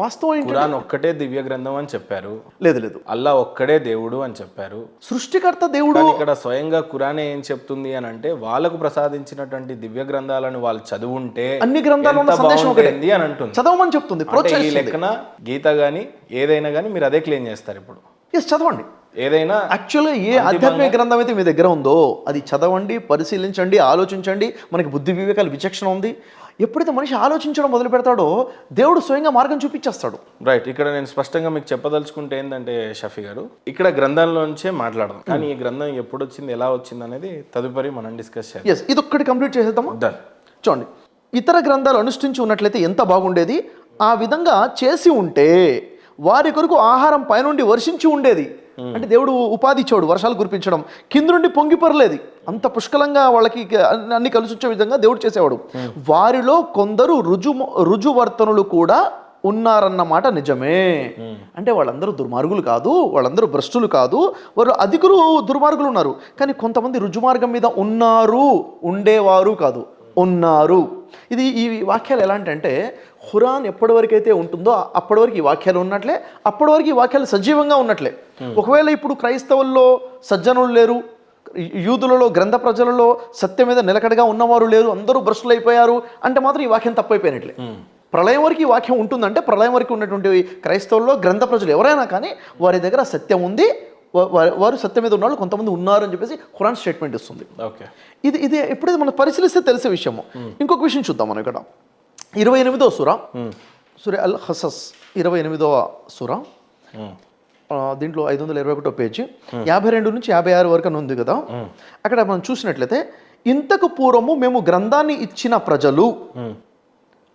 వాస్తవం ఏంటి? ఖురాన్ ఒక్కటే దివ్య గ్రంథం అని చెప్పారు. లేదు, అల్లా ఒక్కడే దేవుడు అని చెప్పారు. సృష్టికర్త దేవుడు. కానీ ఇక్కడ స్వయంగా ఖురానే ఏం చెప్తుంది అని అంటే, వాళ్ళకు ప్రసాదించినటువంటి దివ్య గ్రంథాలను వాళ్ళు చదువుంటే అన్ని గ్రంథాలు ఉన్న సందేశం ఒకటే అని అంటుంది, చదవమని చెప్తుంది. ఈ లెక్కన గీత గానీ ఏదైనా గానీ మీరు అదే క్లెయిమ్ చేస్తారు. ఇప్పుడు చదవండి. ఏదైనా యాక్చువల్గా ఏ ఆధ్యాత్మిక గ్రంథం అయితే మీ దగ్గర ఉందో అది చదవండి, పరిశీలించండి, ఆలోచించండి. మనకి బుద్ధి వివేకాలు విచక్షణ ఉంది. ఎప్పుడైతే మనిషి ఆలోచించడం మొదలు పెడతాడో దేవుడు స్వయంగా మార్గం చూపించేస్తాడు. రైట్. ఇక్కడ నేను స్పష్టంగా మీకు చెప్పదలుచుకుంటే ఏంటంటే షఫీ గారు, ఇక్కడ గ్రంథంలోంచే మాట్లాడదాం. కానీ ఈ గ్రంథం ఎప్పుడు వచ్చింది, ఎలా వచ్చింది అనేది తదుపరి మనం డిస్కస్ చేయాలి. ఇది ఒక్కటి కంప్లీట్ చేసేద్దాము. చూడండి, ఇతర గ్రంథాలు అనుష్ఠించి ఉన్నట్లయితే ఎంత బాగుండేది. ఆ విధంగా చేసి ఉంటే వారి కొరకు ఆహారం పైనుండి వర్షించి ఉండేది. అంటే దేవుడు ఉపాధి ఇచ్చాడు, వర్షాలు కురిపించడం, కింద నుండి పొంగిపరలేదు. అంత పుష్కలంగా వాళ్ళకి అన్ని కలిసి వచ్చే విధంగా దేవుడు చేసేవాడు. వారిలో కొందరు రుజువర్తనులు కూడా ఉన్నారన్నమాట నిజమే. అంటే వాళ్ళందరూ దుర్మార్గులు కాదు, వాళ్ళందరూ భ్రష్టులు కాదు, వారు అధికులు దుర్మార్గులు ఉన్నారు. కానీ కొంతమంది రుజుమార్గం మీద ఉన్నారు, ఉండేవారు కాదు, ఉన్నారు. ఈ వాక్యాలు ఎలాంటంటే, ఖురాన్ ఎప్పటి వరకు అయితే ఉంటుందో అప్పటి వరకు ఈ వాక్యాలు ఉన్నట్లే, అప్పటి వరకు ఈ వాక్యాలు సజీవంగా ఉన్నట్లే. ఒకవేళ ఇప్పుడు క్రైస్తవుల్లో సజ్జనులు లేరు, యూదులలో గ్రంథ ప్రజలలో సత్యం మీద నిలకడగా ఉన్నవారు లేరు, అందరూ భ్రష్టులు అయిపోయారు అంటే మాత్రం ఈ వాక్యం తప్పైపోయినట్లే. ప్రళయం వరకు ఈ వాక్యం ఉంటుందంటే ప్రళయం వరకు ఉన్నటువంటి క్రైస్తవుల్లో గ్రంథ ప్రజలు ఎవరైనా కానీ వారి దగ్గర సత్యం ఉంది, వారు సత్యం మీద ఉన్నవాళ్ళు కొంతమంది ఉన్నారు అని చెప్పేసి ఖురాన్ స్టేట్మెంట్ ఇస్తుంది. ఓకే, ఇది ఎప్పుడైతే మనం పరిశీలిస్తే తెలిసే విషయము. ఇంకొక విషయం చూద్దాం మనం ఇక్కడ. 28వ సూరా, సూర అల్ ఖసస్ 28వ సూరా, దీంట్లో 521వ పేజీ 52 నుంచి 56 వరకు అని ఉంది కదా. అక్కడ మనం చూసినట్లయితే, ఇంతకు పూర్వము మేము గ్రంథాన్ని ఇచ్చిన ప్రజలు,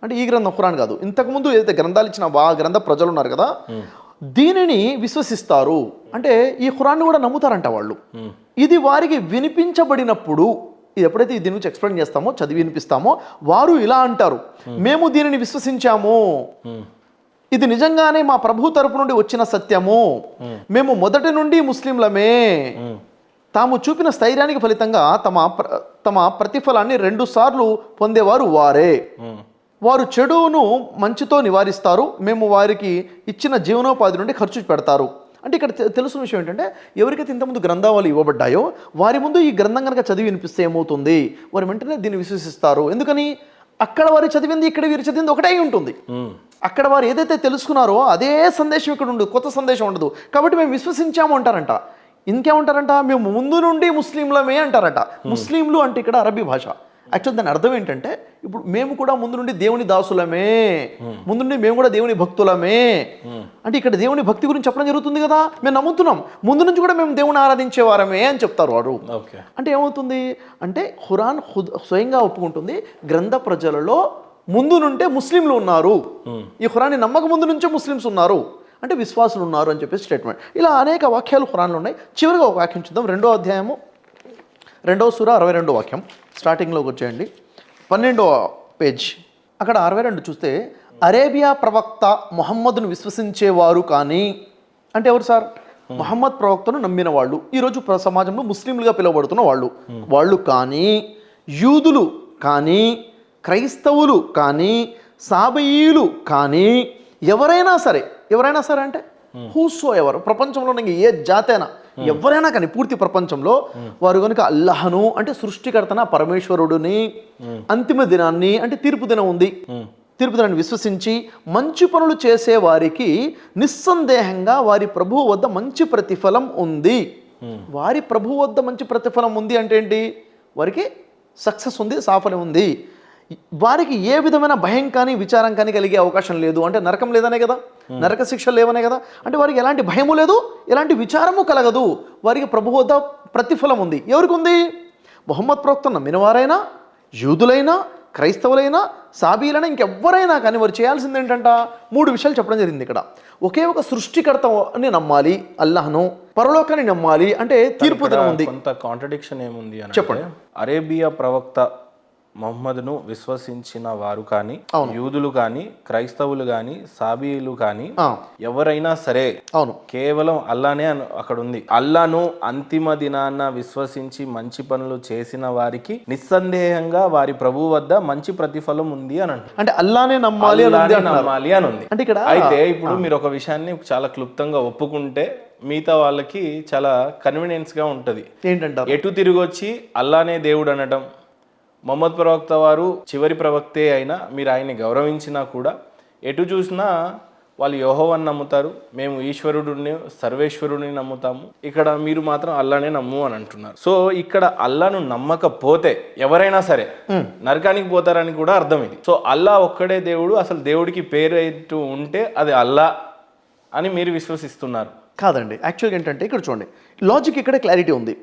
అంటే ఈ గ్రంథం ఖురాన్ కాదు, ఇంతకుముందు ఏదైతే గ్రంథాలు ఇచ్చిన గ్రంథ ప్రజలు ఉన్నారు కదా, దీనిని విశ్వసిస్తారు. అంటే ఈ ఖురాన్ని కూడా నమ్ముతారంట వాళ్ళు. ఇది వారికి వినిపించబడినప్పుడు, ఇది ఎప్పుడైతే దీని గురించి ఎక్స్ప్లెయిన్ చేస్తామో, చదివి వినిపిస్తామో, వారు ఇలా అంటారు, మేము దీనిని విశ్వసించాము, ఇది నిజంగానే మా ప్రభు తరపు నుండి వచ్చిన సత్యము, మేము మొదటి నుండి ముస్లింలమే. తాము చూపిన స్థైర్యానికి ఫలితంగా తమ ప్రతిఫలాన్ని 2 సార్లు పొందేవారు వారే. వారు చెడును మంచితో నివారిస్తారు, మేము వారికి ఇచ్చిన జీవనోపాధి నుండి ఖర్చు పెడతారు. అంటే ఇక్కడ తెలుసున్న విషయం ఏంటంటే, ఎవరికైతే ఇంతకుముందు గ్రంథాలు ఇవ్వబడ్డాయో వారి ముందు ఈ గ్రంథం కనుక చదివి వినిపిస్తే ఏమవుతుంది, వారు వెంటనే దీన్ని విశ్వసిస్తారు. ఎందుకని? అక్కడ వారు చదివింది ఇక్కడ వీరు చదివింది ఒకటే ఉంటుంది. అక్కడ వారు ఏదైతే తెలుసుకున్నారో అదే సందేశం ఇక్కడ ఉండదు, కొత్త సందేశం ఉండదు. కాబట్టి మేము విశ్వసించాము అంటారంట. ఇంకేమంటారంట, మేము ముందు నుండి ముస్లింలమే అంటారంట. ముస్లింలు అంటే ఇక్కడ అరబీ భాష. యాక్చువల్ దాని అర్థం ఏంటంటే, ఇప్పుడు మేము కూడా ముందు నుండి దేవుని దాసులమే, ముందు నుండి మేము కూడా దేవుని భక్తులమే. అంటే ఇక్కడ దేవుని భక్తి గురించి చెప్పడం జరుగుతుంది కదా, మేము నమ్ముతున్నాం, ముందు నుంచి కూడా మేము దేవుని ఆరాధించేవారమే అని చెప్తారు వారు. అంటే ఏమవుతుంది అంటే, ఖురాన్ స్వయంగా ఒప్పుకుంటుంది, గ్రంథ ప్రజలలో ముందు నుండే ముస్లింలు ఉన్నారు, ఈ ఖురాన్ని నమ్మక ముందు నుంచే ముస్లిమ్స్ ఉన్నారు, అంటే విశ్వాసులు ఉన్నారు అని చెప్పేసి స్టేట్మెంట్. ఇలా అనేక వాక్యాలు ఖురాన్లో ఉన్నాయి. చివరిగా ఒక వాక్యం చూద్దాం. 2వ అధ్యాయము 2వ సూర 62వ వాక్యం స్టార్టింగ్లోకి వచ్చేయండి, 12వ పేజ్. అక్కడ 62 చూస్తే, అరేబియా ప్రవక్త ముహమ్మద్ను విశ్వసించేవారు కానీ, అంటే ఎవరు సార్? ముహమ్మద్ ప్రవక్తను నమ్మిన వాళ్ళు, ఈరోజు సమాజంలో ముస్లింలుగా పిలువబడుతున్న వాళ్ళు కానీ, యూదులు కానీ, క్రైస్తవులు కానీ, సాబయీలు కానీ, ఎవరైనా సరే అంటే హూసో ఎవరు, ప్రపంచంలో ఏ జాతైనా ఎవరైనా కానీ పూర్తి ప్రపంచంలో వారు కనుక అల్లాహను, అంటే సృష్టికర్తన పరమేశ్వరుడిని, అంతిమ దినాన్ని, అంటే తీర్పు దినం ఉంది, తీర్పు దినాన్ని విశ్వసించి మంచి పనులు చేసే వారికి నిస్సందేహంగా వారి ప్రభువు వద్ద మంచి ప్రతిఫలం ఉంది. వారి ప్రభువు వద్ద మంచి ప్రతిఫలం ఉంది అంటే ఏంటి? వారికి సక్సెస్ ఉంది, సాఫల్యం ఉంది. వారికి ఏ విధమైన భయం కానీ విచారం కానీ కలిగే అవకాశం లేదు. అంటే నరకం లేదనే కదా, నరక శిక్షలు లేవనే కదా. అంటే వారికి ఎలాంటి భయము లేదు, ఎలాంటి విచారము కలగదు. వారికి ప్రభు వద్ద ప్రతిఫలం ఉంది. ఎవరికి ఉంది? ముహమ్మద్ ప్రవక్త నమ్మినవారైనా, యూదులైనా, క్రైస్తవులైనా, సాబీలైనా, ఇంకెవ్వరైనా కానీ వారు చేయాల్సింది ఏంటంట, 3 విషయాలు చెప్పడం జరిగింది ఇక్కడ. ఒకే ఒక సృష్టికర్తని నమ్మాలి, అల్లాహ్ను, పరలోకాన్ని నమ్మాలి, అంటే తీర్పు దినం ఉంది. కొంత కాంట్రడిక్షన్ ఏముంది అని చెప్పండి. అరేబియా ప్రవక్త మొహమ్మద్ను విశ్వసించిన వారు కానీ, యూదులు కానీ, క్రైస్తవులు కానీ, సాబీయులు కానీ ఎవరైనా సరే అవును కేవలం అల్లానే అక్కడ ఉంది. అల్లాను అంతిమ దినాన విశ్వసించి మంచి పనులు చేసిన వారికి నిస్సందేహంగా వారి ప్రభు వద్ద మంచి ప్రతిఫలం ఉంది అని అంటారు. అంటే అల్లానే నమ్మాలి నమ్మాలి అని ఉంది. అంటే ఇక్కడ అయితే ఇప్పుడు మీరు ఒక విషయాన్ని చాలా క్లుప్తంగా ఒప్పుకుంటే మిగతా వాళ్ళకి చాలా కన్వీనియన్స్ గా ఉంటది. ఏంటంటారు? ఎటు తిరిగి వచ్చి అల్లానే దేవుడు అనడం, మొహమ్మద్ ప్రవక్త వారు చివరి ప్రవక్తే అయినా మీరు ఆయన్ని గౌరవించినా కూడా ఎటు చూసినా వాళ్ళు యెహోవాను నమ్ముతారు, మేము ఈశ్వరుడిని సర్వేశ్వరుడిని నమ్ముతాము, ఇక్కడ మీరు మాత్రం అల్లానే నమ్ము అని అంటున్నారు. సో ఇక్కడ అల్లాను నమ్మకపోతే ఎవరైనా సరే నరకానికి పోతారని కూడా అర్థం ఇది. సో అల్లా ఒక్కడే దేవుడు, అసలు దేవుడికి పేరు ఉంటే అది అల్లా అని మీరు విశ్వసిస్తున్నారు. కాదండి, యాక్చువల్గా ఏంటంటే ఇక్కడ చూడండి, లాజిక్ ఇక్కడే క్లారిటీ ఉంది.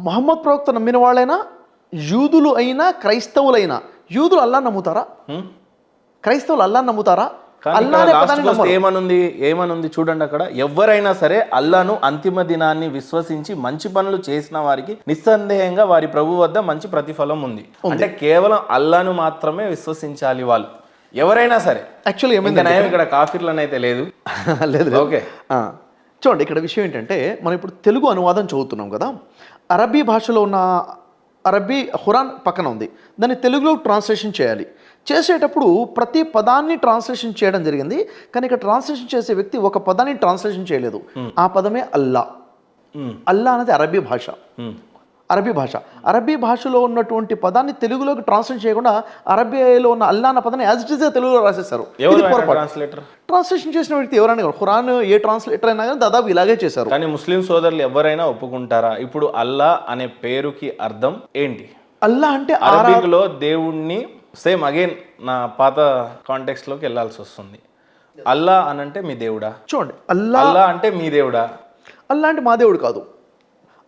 మహమ్మద్ ప్రవక్త నమ్మిన వాళ్ళైనా, యూదులు అయినా, క్రైస్తవులైనా, యూదులు అల్లా నమ్ముతారా? క్రైస్తవులు అల్లా నమ్ముతారా? ఏమనుంది చూడండి అక్కడ, ఎవరైనా సరే అల్లాను అంతిమ దినాన్ని విశ్వసించి మంచి పనులు చేసిన వారికి నిస్సందేహంగా వారి ప్రభు వద్ద మంచి ప్రతిఫలం ఉంది. అంటే కేవలం అల్లాను మాత్రమే విశ్వసించాలి వాళ్ళు, ఎవరైనా సరే. యాక్చువల్లీ ఏమైంది ఇక్కడ కాఫీర్లను అయితే లేదు. లేదు ఓకే చూడండి, ఇక్కడ విషయం ఏంటంటే మనం ఇప్పుడు తెలుగు అనువాదం చదువుతున్నాం కదా, అరబీ భాషలో ఉన్న అరబీ ఖురాన్ పక్కన ఉంది, దాన్ని తెలుగులో ట్రాన్స్లేషన్ చేయాలి. చేసేటప్పుడు ప్రతి పదాన్ని ట్రాన్స్లేషన్ చేయడం జరిగింది, కానీ ఇక్కడ ట్రాన్స్లేషన్ చేసే వ్యక్తి ఒక పదాన్ని ట్రాన్స్లేషన్ చేయలేదు. ఆ పదమే అల్లా. అల్లా అనేది అరబీ భాష. అరబీ భాషలో ఉన్నటువంటి పదాన్ని తెలుగులోకి ట్రాన్స్లేట్ చేయకుండా అరబీలో ఉన్న అల్లా అన్న పదాన్ని యాజ్ ఇట్ ఈజ్ తెలుగులో రాసేస్తారు. ట్రాన్స్లేషన్ చేసిన వ్యక్తి ఎవరైనా ఖురాన్ ఏ ట్రాన్స్లేటర్ అయినా కానీ దాదాపు ఇలాగే చేశారు. కానీ ముస్లిం సోదరులు ఎవరైనా ఒప్పుకుంటారా? ఇప్పుడు అల్లా అనే పేరుకి అర్థం ఏంటి? అల్లా అంటే అరబిక్లో దేవుణ్ణి, సేమ్ అగైన్ నా పాత కాంటెక్స్ట్ లోకి వెళ్ళాల్సి వస్తుంది. అల్లా అని అంటే మీ దేవుడా? చూడండి, అల్లా అంటే మీ దేవుడా? అల్లా అంటే మా దేవుడు కాదు.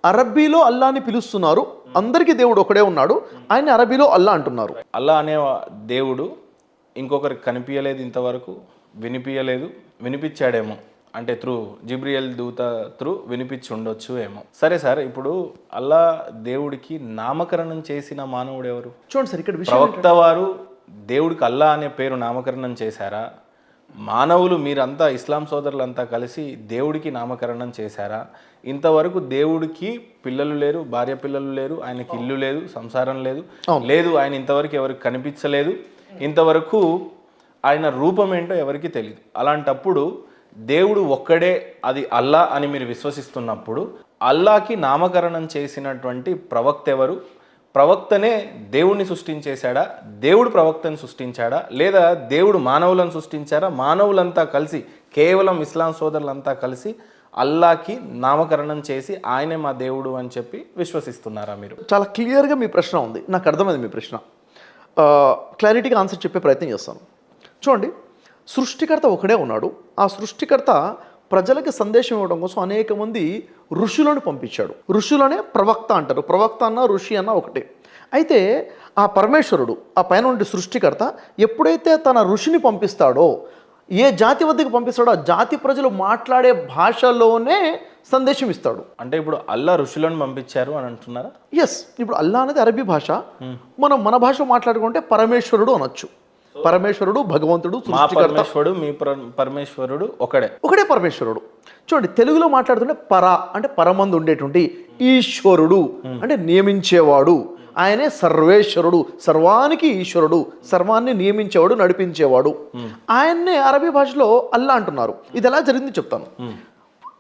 అరబ్బీలో అల్లాని పిలుస్తున్నారు, అందరికీ దేవుడు ఒకడే ఉన్నాడు, ఆయన అరబీలో అల్లా అంటున్నారు. అల్లా అనే దేవుడు ఇంకొకరికి కనిపించలేదు, ఇంతవరకు వినిపించలేదు. వినిపించాడేమో, అంటే త్రూ జిబ్రియల్ దూత త్రూ వినిపించి ఉండొచ్చు ఏమో. సరే సార్, ఇప్పుడు అల్లా దేవుడికి నామకరణం చేసిన మానవుడు ఎవరు? చూడండి సార్, ఇక్కడ ప్రవక్త వారు దేవుడికి అల్లా అనే పేరు నామకరణం చేశారా? మానవులు మీరంతా ఇస్లాం సోదరులంతా కలిసి దేవుడికి నామకరణం చేశారా? ఇంతవరకు దేవుడికి పిల్లలు లేరు, భార్య పిల్లలు లేరు, ఆయనకి ఇల్లు లేదు, సంసారం లేదు, ఆయన ఇంతవరకు ఎవరికి కనిపించలేదు, ఇంతవరకు ఆయన రూపం ఏంటో ఎవరికి తెలియదు. అలాంటప్పుడు దేవుడు ఒక్కడే, అది అల్లా అని మీరు విశ్వసిస్తున్నప్పుడు అల్లాకి నామకరణం చేసినటువంటి ప్రవక్త ఎవరు? ప్రవక్తనే దేవుడిని సృష్టించేశాడా? దేవుడు ప్రవక్తను సృష్టించాడా? లేదా దేవుడు మానవులను సృష్టించారా? మానవులంతా కలిసి, కేవలం ఇస్లాం సోదరులంతా కలిసి అల్లాకి నామకరణం చేసి ఆయనే మా దేవుడు అని చెప్పి విశ్వసిస్తున్నారా మీరు? చాలా క్లియర్గా మీ ప్రశ్న ఉంది, నాకు అర్థమైంది మీ ప్రశ్న. క్లారిటీగా ఆన్సర్ చెప్పే ప్రయత్నం చేస్తాను. చూడండి, సృష్టికర్త ఒకడే ఉన్నాడు. ఆ సృష్టికర్త ప్రజలకి సందేశం ఇవ్వడం కోసం అనేక మంది ఋషులను పంపించాడు. ఋషులనే ప్రవక్త అంటారు. ప్రవక్త అన్న ఋషి అన్న ఒకటే. అయితే ఆ పరమేశ్వరుడు, ఆ పైన ఉండే సృష్టికర్త ఎప్పుడైతే తన ఋషిని పంపిస్తాడో, ఏ జాతి వద్దకు పంపిస్తాడో ఆ జాతి ప్రజలు మాట్లాడే భాషలోనే సందేశం ఇస్తాడు. అంటే ఇప్పుడు అల్లా ఋషులను పంపించారు అని అంటున్నారా? ఎస్, ఇప్పుడు అల్లా అనేది అరబీ భాష. మనం మన భాషలో మాట్లాడుకుంటే పరమేశ్వరుడు అనొచ్చు. పరమేశ్వరుడు, భగవంతుడు, పరమేశ్వరుడు, మీ పరమేశ్వరుడు ఒకడే పరమేశ్వరుడు. చూడండి, తెలుగులో మాట్లాడుతుంటే పర అంటే పరమందు ఉండేటువంటి ఈశ్వరుడు అంటే నియమించేవాడు, ఆయనే సర్వేశ్వరుడు, సర్వానికి ఈశ్వరుడు, సర్వాన్ని నియమించేవాడు, నడిపించేవాడు. ఆయన్నే అరబీ భాషలో అల్లా అంటున్నారు. ఇది ఎలా జరిగింది చెప్తాను.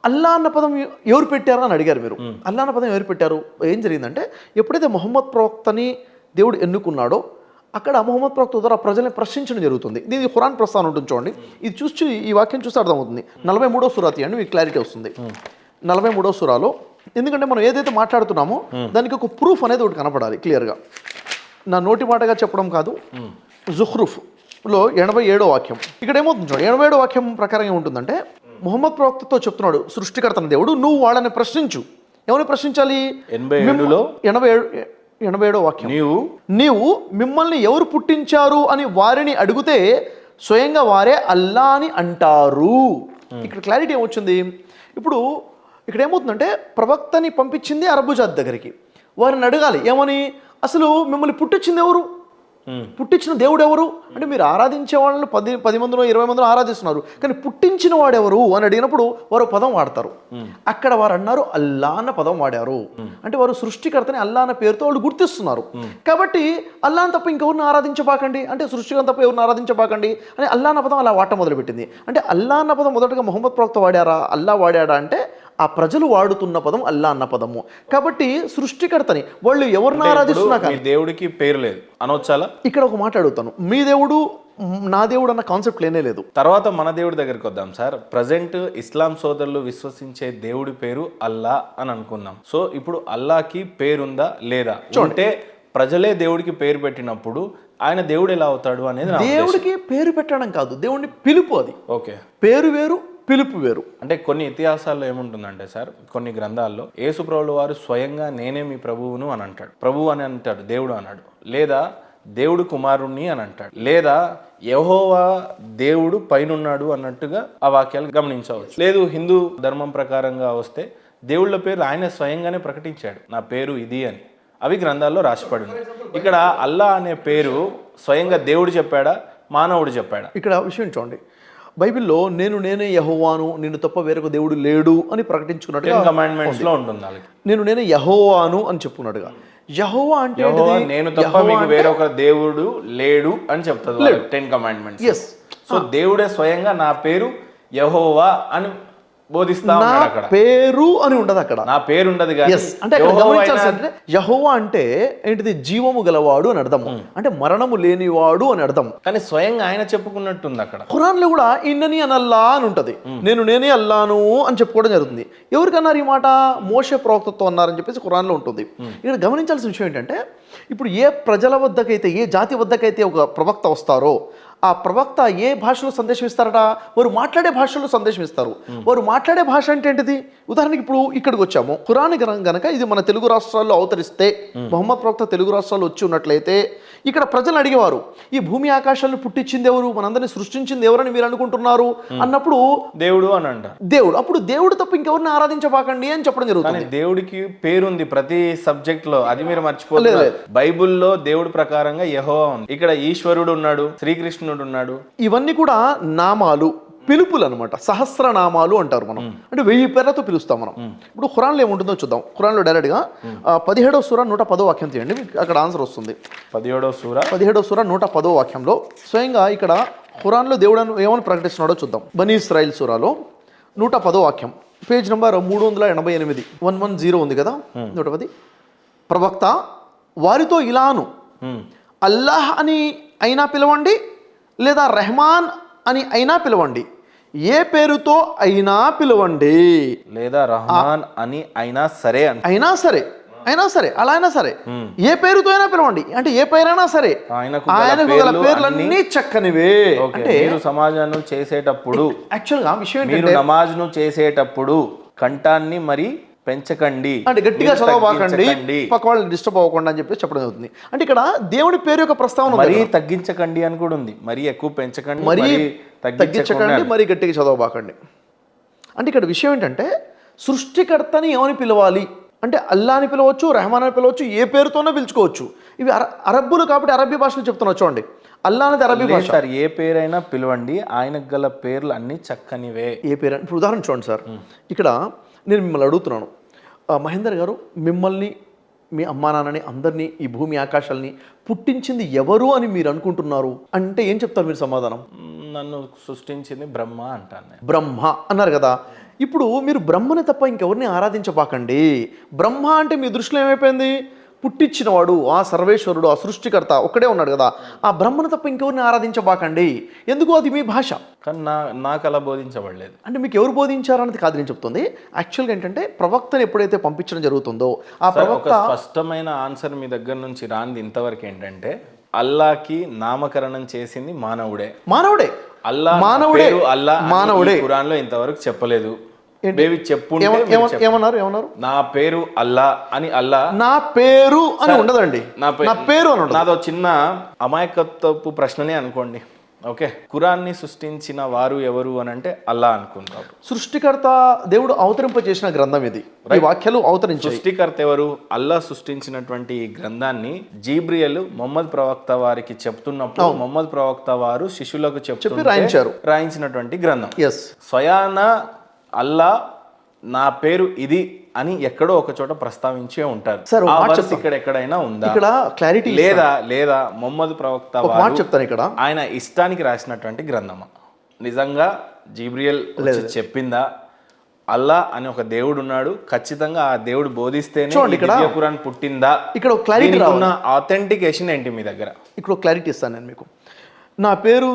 అల్లా అన్న పదం ఎవరు పెట్టారు అని అడిగారు మీరు. అల్లా అన్న పదం ఎవరు పెట్టారు? ఏం జరిగిందంటే, ఎప్పుడైతే మొహమ్మద్ ప్రవక్తని దేవుడు ఎన్నుకున్నాడో అక్కడ మొహమ్మద్ ప్రవక్త ద్వారా ప్రజల్ని ప్రశ్నించడం జరుగుతుంది. దీనికి ఖురాన్ ప్రస్తావన ఉంటుంది చూడండి. ఇది చూసి ఈ వాక్యం చూస్తే అర్థమవుతుంది. 43వ సూరా తీయండి, మీకు క్లారిటీ వస్తుంది. 43వ సూరాలో, ఎందుకంటే మనం ఏదైతే మాట్లాడుతున్నామో దానికి ఒక ప్రూఫ్ అనేది ఒకటి కనపడాలి క్లియర్గా. నా నోటి మాటగా చెప్పడం కాదు. జుఖ్రూఫ్లో 87వ వాక్యం. ఇక్కడ ఏమవుతుంది చూడండి, 87వ వాక్యం ప్రకారం ఏముంటుందంటే, మొహమ్మద్ ప్రవక్తతో చెప్తున్నాడు సృష్టికర్తన దేవుడు, నువ్వు వాళ్ళని ప్రశ్నించు. ఎవరిని ప్రశ్నించాలి? 87వ వాక్యం. నీవు మిమ్మల్ని ఎవరు పుట్టించారు అని వారిని అడిగితే స్వయంగా వారే అల్లా అని అంటారు. ఇక్కడ క్లారిటీ ఏమొచ్చింది? ఇప్పుడు ఇక్కడ ఏమవుతుందంటే, ప్రవక్తని పంపించింది అరబు జాతి దగ్గరికి. వారిని అడగాలి ఏమని, అసలు మిమ్మల్ని పుట్టించింది ఎవరు? పుట్టించిన దేవుడు ఎవరు అంటే మీరు ఆరాధించే వాళ్ళని 10 మందిలో 20 మందిలో ఆరాధిస్తున్నారు, కానీ పుట్టించిన వాడెవరు అని అడిగినప్పుడు వారు పదం వాడతారు. అక్కడ వారు అన్నారు అల్లా అన్న పదం వాడారు. అంటే వారు సృష్టికర్తని అల్లా అన్న పేరుతో వాళ్ళు గుర్తిస్తున్నారు. కాబట్టి అల్లాని తప్ప ఇంకెవరిని ఆరాధించబాకండి, అంటే సృష్టికర్త తప్ప ఎవరిని ఆరాధించబాకండి అని అల్లా అన్న పదం అలా వాడటం మొదలుపెట్టింది. అంటే అల్లా అన్న పదం మొదటగా మొహమ్మద్ ప్రవక్త వాడారా, అల్లా వాడాడా అంటే ఆ ప్రజలు వాడుతున్న పదం అల్లా అన్న పదము. కాబట్టి సృష్టికర్తని వాళ్ళు ఎవరిని ఆరాధిస్తున్నా కానీ దేవుడికి పేరు లేదు అనొచ్చాలా? ఇక్కడ ఒక మాట అడుగుతాను, మీ దేవుడు నా దేవుడు అన్న కాన్సెప్ట్ లేనే లేదు. తర్వాత మన దేవుడి దగ్గరికి వద్దాం సార్. ప్రజెంట్ ఇస్లాం సోదరులు విశ్వసించే దేవుడి పేరు అల్లా అని అనుకుందాం. సో ఇప్పుడు అల్లాకి పేరుందా లేదా? అంటే ప్రజలే దేవుడికి పేరు పెట్టినప్పుడు ఆయన దేవుడు ఎలా అవుతాడు అనేది దేవుడికి పేరు పెట్టడం కాదు, దేవుడిని పిలుపు. అది ఓకే, పేరు వేరు పిలుపు వేరు. అంటే కొన్ని ఇతిహాసాల్లో ఏముంటుందంటే సార్, కొన్ని గ్రంథాల్లో యేసు ప్రభువుల వారు స్వయంగా నేనే మీ ప్రభువును అని అంటాడు. ప్రభువు అని అంటాడు, దేవుడు అన్నాడు. లేదా దేవుడు కుమారుణ్ణి అని అంటాడు. లేదా యెహోవా దేవుడు పైనున్నాడు అన్నట్టుగా ఆ వాక్యాలు గమనించవచ్చు. లేదు హిందూ ధర్మం ప్రకారంగా వస్తే దేవుళ్ళ పేరు ఆయన స్వయంగానే ప్రకటించాడు, నా పేరు ఇది అని. అవి గ్రంథాల్లో రాసిపడి ఉన్నాయి. ఇక్కడ అల్లా అనే పేరు స్వయంగా దేవుడు చెప్పాడా, మానవుడు చెప్పాడా? ఇక్కడ విషయం చూడండి, బైబిల్లో నేనే యెహోవాను, నిన్ను తప్ప వేరొక దేవుడు లేడు అని ప్రకటించుకున్నట్టుగా కమాండ్మెంట్స్ లో ఉంటుంది. నేనే యెహోవాను అని చెప్పుకున్నట్టుగా. యెహోవా అంటే నేను తప్ప మీకు వేరొక దేవుడు లేడు అని చెప్తుంది 10 కమాండ్మెంట్స్. ఎస్. సో దేవుడే స్వయంగా నా పేరు యెహోవా అని బోధిస్తా ఉన్నాడు. అక్కడ పేరు అని ఉండదు, అక్కడ నా పేరు ఉండదు. అంటే గమనించాల్సిందంటే యెహోవా అంటే ఏంటిది, జీవము గలవాడు అని అర్థం, అంటే మరణము లేనివాడు అని అర్థం. కానీ స్వయంగా ఆయన చెప్పుకున్నట్టుంది అక్కడ. ఖురాన్ లో కూడా ఇన్నని అనల్లా అని ఉంటది, నేనే అల్లాను అని చెప్పుకోవడం జరుగుతుంది. ఎవరికన్నారు ఈ మాట? మోషే ప్రవక్తతో అన్నారని చెప్పేసి ఖురాన్ లో ఉంటుంది. ఇక్కడ గమనించాల్సిన విషయం ఏంటంటే, ఇప్పుడు ఏ ప్రజల వద్దకైతే, ఏ జాతి వద్దకైతే ఒక ప్రవక్త వస్తారో ఆ ప్రవక్త ఏ భాషలో సందేశం ఇస్తారట? వారు మాట్లాడే భాషలో సందేశం ఇస్తారు. వారు మాట్లాడే భాష అంటే ఏంటిది? ఉదాహరణకి ఇప్పుడు ఇక్కడికి వచ్చాము, ఖురాన్ గనక ఇది మన తెలుగు రాష్ట్రాల్లో అవతరిస్తే, మొహమ్మద్ ప్రవక్త తెలుగు రాష్ట్రాల్లో వచ్చి ఉన్నట్లయితే ఇక్కడ ప్రజలు అడిగేవారు, ఈ భూమి ఆకాశాలను పుట్టించింది ఎవరు, మనందరినీ సృష్టించింది ఎవరని మీరు అనుకుంటున్నారు అన్నప్పుడు దేవుడు అని అంటారు. దేవుడు, అప్పుడు దేవుడు తప్ప ఇంకెవరిని ఆరాధించబాకండి అని చెప్పడం జరుగుతుంది. దేవుడికి పేరుంది ప్రతి సబ్జెక్ట్ లో, అది మీరు మర్చిపోలేదు. బైబుల్లో దేవుడు ప్రకారంగా యెహోవా ఉంది, ఇక్కడ ఈశ్వరుడు ఉన్నాడు, శ్రీకృష్ణుడు ఉన్నాడు. ఇవన్నీ కూడా నామాలు, పిలుపులు అనమాట, సహస్రనామాలు అంటారు మనం, అంటే 1000 పేర్లతో పిలుస్తాం మనం. ఇప్పుడు ఖురాన్లో ఏముంటుందో చూద్దాం. ఖురాన్లో డైరెక్ట్గా 17వ సూరా 110వ వాక్యం తీయండి, అక్కడ ఆన్సర్ వస్తుంది. 17వ సూరా 110వ వాక్యంలో స్వయంగా ఇక్కడ ఖురాన్లో దేవుడు ఏమని ప్రకటిస్తున్నాడో చూద్దాం. బనీ ఇస్రాయిల్ సూరాలో 110వ వాక్యం, పేజ్ నెంబర్ 388, 110 ఉంది కదా, 110. ప్రవక్త వారితో ఇలాను, అల్లాహ్ అని అయినా పిలవండి, లేదా రెహమాన్ అని అయినా పిలవండి, ఏ పేరుతో అయినా పిలవండి, లేదా రహమాన్ అని అయినా సరే, అయినా సరే అలా అయినా సరే, ఏ పేరుతో అయినా పిలవండి, అంటే ఏ పేరైనా సరే, ఆయనకు గల పేర్లన్నీ చక్కనివే. అంటే సమాజాన్ని చేసేటప్పుడు, యాక్చువల్గా విషయం ఏంటంటే నమాజ్ను చేసేటప్పుడు కంఠాన్ని మరి పెంచకండి, అంటే గట్టిగా చదవబాకండి, పక్క వాళ్ళు డిస్టర్బ్ అవ్వకుండా అని చెప్పి చెప్పడం అవుతుంది. అంటే ఇక్కడ దేవుడి పేరు యొక్క ప్రస్తావన మరీ తగ్గించకండి అని కూడా ఉంది. మరీ ఎక్కువ పెంచకండి, మరీ తగ్గించకండి, మరీ గట్టిగా చదవబాకండి. అంటే ఇక్కడ విషయం ఏంటంటే, సృష్టికర్తని ఏమని పిలవాలి అంటే అల్లా అని పిలవచ్చు, రెహమాన్ అని పిలవచ్చు, ఏ పేరుతోనే పిలుచుకోవచ్చు. ఇవి అరబ్బులు కాబట్టి అరబ్బీ భాషలు చెప్తున్నా చూడండి. అల్లా అనేది అరబ్బీ భాష. సార్ ఏ పేరైనా పిలవండి, ఆయనకు గల పేర్లు అన్ని చక్కనివే. ఏ పేరు? ఇప్పుడు ఉదాహరణ చూడండి సార్, ఇక్కడ నేను మిమ్మల్ని అడుగుతున్నాను, మహేందర్ గారు మిమ్మల్ని, మీ అమ్మా నాన్నని, అందరినీ, ఈ భూమి ఆకాశాలని పుట్టించింది ఎవరు అని మీరు అనుకుంటున్నారు అంటే ఏం చెప్తారు మీరు సమాధానం? నన్ను సృష్టించింది బ్రహ్మ అంటాను. బ్రహ్మ అన్నారు కదా. ఇప్పుడు మీరు బ్రహ్మని తప్ప ఇంకెవరిని ఆరాధించబాకండి. బ్రహ్మ అంటే మీ దృష్టిలో ఏమైపోయింది? పుట్టించినవాడు, ఆ సర్వేశ్వరుడు, ఆ సృష్టికర్త ఒక్కడే ఉన్నాడు కదా. ఆ బ్రహ్మను తప్ప ఇంకెవరిని ఆరాధించబాకండి. ఎందుకు? అది మీ భాష. కానీ నాకు అలా బోధించబడలేదు. అంటే మీకు ఎవరు బోధించారన్నది కాదు నేను చెప్తుంది. యాక్చువల్గా ఏంటంటే ప్రవక్తను ఎప్పుడైతే పంపించడం జరుగుతుందో ఆ ప్రవక్త స్పష్టమైన ఆన్సర్ మీ దగ్గర నుంచి రాంది ఇంతవరకు ఏంటంటే, అల్లాకి నామకరణం చేసింది మానవుడే. అల్లా మానవుడే ఖురాన్లో ఇంతవరకు చెప్పలేదు. ఏమన్నారు? నా పేరు అల్లా అని, అల్లా నా పేరు అని ఉండదండి, నా పేరు అని. నాదో చిన్న అమాయకత్వపు ప్రశ్ననే అనుకోండి. ఓకే, ఖురాన్ని సృష్టించిన వారు ఎవరు అని అంటే అల్లా అనుకుంటారు. సృష్టికర్త దేవుడు అవతరింప చేసిన గ్రంథం ఇది. ఈ వాక్యాలు అవతరించాయి. సృష్టికర్త ఎవరు? అల్లా సృష్టించినటువంటి ఈ గ్రంథాన్ని జీబ్రియల్ మొహమ్మద్ ప్రవక్త వారికి చెప్తున్నప్పుడు మొహమ్మద్ ప్రవక్త వారు శిష్యులకు చెప్పి రాయించినటువంటి గ్రంథం. ఎస్, స్వయాన అల్లా నా పేరు ఇది అని ఎక్కడో ఒక చోట ప్రస్తావించే ఉంటారు. సార్, ఆ వర్స్ ఇక్కడ ఎక్కడైనా ఉందా? ఇక్కడ క్లారిటీ లేదా మొహమ్మద్ ప్రవక్త వారు చెప్తాను ఇక్కడ ఆయన ఇష్టానికి రాసినటువంటి గ్రంథమా? నిజంగా జీబ్రియల్ చెప్పిందా? అల్లా అని ఒక దేవుడు ఉన్నాడు, ఖచ్చితంగా ఆ దేవుడు బోధిస్తేనే ఖురాన్ పుట్టిందా? ఇక్కడ క్లారిటీ ఉన్న ఆథెంటికేషన్ ఏంటి మీ దగ్గర? ఇక్కడ క్లారిటీ ఇస్తాను నేను మీకు. నా పేరు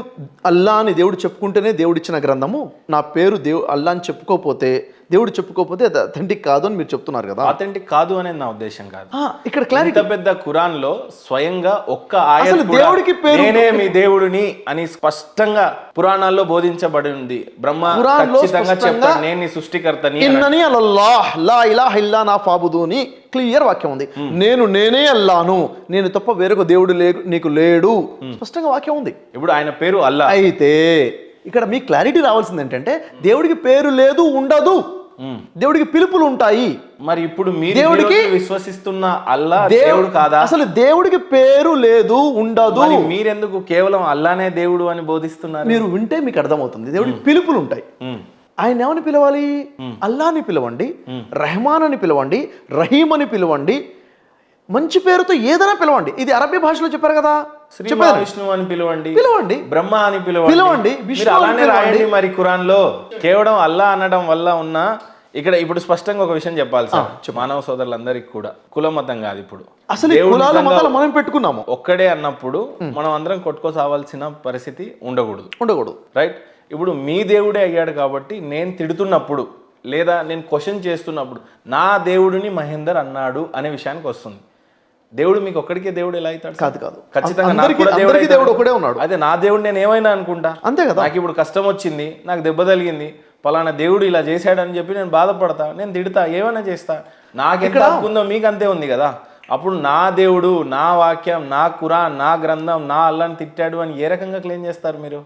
అల్లా అని దేవుడు చెప్పుకుంటేనే దేవుడు ఇచ్చిన గ్రంథము. నా పేరు అల్లా అని చెప్పుకోకపోతే, దేవుడు చెప్పుకోకపోతే అది అథెంటిక్ కాదు అని మీరు చెప్తున్నారు కదా. అథెంటిక్ కాదు అనేది నా ఉద్దేశం కాదు. ఇక్కడ క్లారిటీ. పెద్ద ఖురాన్ లో స్వయంగా ఒక్క ఆయత దేవుడికి పేరు నేనే మీ దేవుడిని అని స్పష్టంగా పురాణాల్లో బోధించబడి ఉంది. బ్రహ్మ ఖచ్చితంగా చెప్తాడు నేను నీ సృష్టికర్తని. ఇన్నని అల్లల్లాహ్ లా ఇలాహ ఇల్లా నా ఫాబుదూని క్లియర్ వాక్యం ఉంది. నేనే అల్లాను, నేను తప్ప వేరొక దేవుడు నీకు లేడు, స్పష్టంగా వాక్యం ఉంది. ఇప్పుడు ఆయన పేరు అల్లా. అయితే ఇక్కడ మీ క్లారిటీ రావాల్సింది ఏంటంటే దేవుడికి పేరు లేదు, ఉండదు. దేవుడికి పిలుపులు ఉంటాయి. మరి ఇప్పుడు దేవుడికి విశ్వసిస్తున్న అల్లా దేవుడు కాదా? అసలు దేవుడికి పేరు లేదు, ఉండదు. మీరెందుకు కేవలం అల్లానే దేవుడు అని బోధిస్తున్నారు? మీరు వింటే మీకు అర్థమవుతుంది. దేవుడికి పిలుపులు ఉంటాయి. ఆయన ఏమని పిలవాలి? అల్లాని పిలవండి, రెహమాన్ అని పిలవండి, రహీం అని పిలవండి, మంచి పేరుతో ఏదైనా పిలవండి. ఇది అరబీ భాషలో చెప్పారు కదా. విష్ణు అని పిలవండి, బ్రహ్మ అని పిలవండి, రాయండి. మరి ఖురాన్ లో కేవలం అల్లా అనడం వల్ల ఉన్న ఇక్కడ ఇప్పుడు స్పష్టంగా ఒక విషయం చెప్పాలి సార్, మానవ సోదరులందరికీ కూడా. కుల మతం కాదు ఇప్పుడు. అసలు మనం పెట్టుకున్నాము ఒక్కడే అన్నప్పుడు మనం అందరం కొట్టుకోసావాల్సిన పరిస్థితి ఉండకూడదు. రైట్? ఇప్పుడు మీ దేవుడే అయ్యాడు కాబట్టి నేను తిడుతున్నప్పుడు లేదా నేను క్వశ్చన్ చేస్తున్నప్పుడు నా దేవుడిని మహేందర్ అన్నాడు అనే విషయానికి వస్తుంది. దేవుడు మీకు ఒక్కడికే దేవుడు ఎలా అవుతాడు? కాదు. ఖచ్చితంగా దేవుడు ఒకడే ఉన్నాడు. అదే నా దేవుడు నేను ఏమైనా అనుకుంటా, అంతే కదా. నాకు ఇప్పుడు కష్టం వచ్చింది, నాకు దెబ్బ తగిలింది, పలానా దేవుడు ఇలా చేశాడని చెప్పి నేను బాధపడతా, నేను తిడతా, ఏమైనా చేస్తా. నాకెంత ఉందో మీకు అంతే ఉంది కదా. అప్పుడు నా దేవుడు, నా వాక్యం, నా ఖురాన్, నా గ్రంథం, నా అల్లాని తిట్టాడు అని ఏ రకంగా క్లెయిమ్ చేస్తారు మీరు?